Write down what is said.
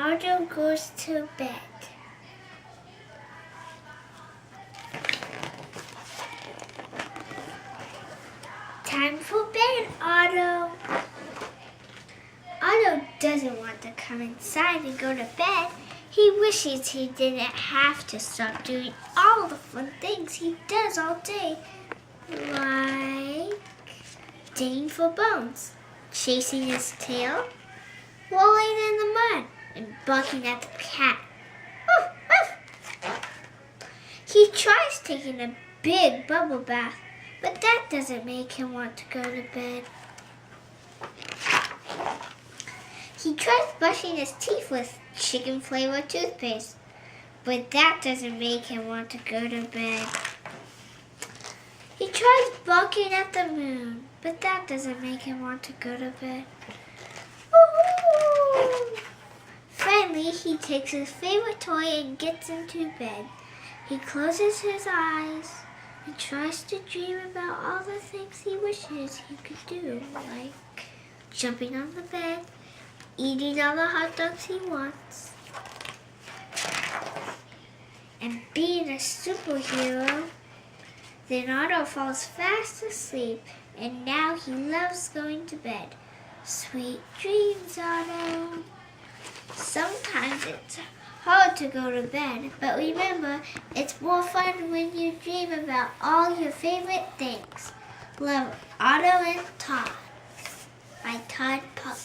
Otto goes to bed. Time for bed, Otto. Otto doesn't want to come inside and go to bed. He wishes he didn't have to stop doing all the fun things he does all day, like digging for bones, chasing his tail, rolling in the mud, and barking at the cat. Woof, woof. He tries taking a big bubble bath, but that doesn't make him want to go to bed. He tries brushing his teeth with chicken-flavored toothpaste, but that doesn't make him want to go to bed. He tries barking at the moon, but that doesn't make him want to go to bed. Woo-hoo! Finally, he takes his favorite toy and gets into bed. He closes his eyes and tries to dream about all the things he wishes he could do, like jumping on the bed, eating all the hot dogs he wants, and being a superhero. Then Otto falls fast asleep, and now he loves going to bed. Sweet dreams, Otto. Sometimes it's hard to go to bed, but remember, it's more fun when you dream about all your favorite things. Love, Otto and Todd by Todd Puck.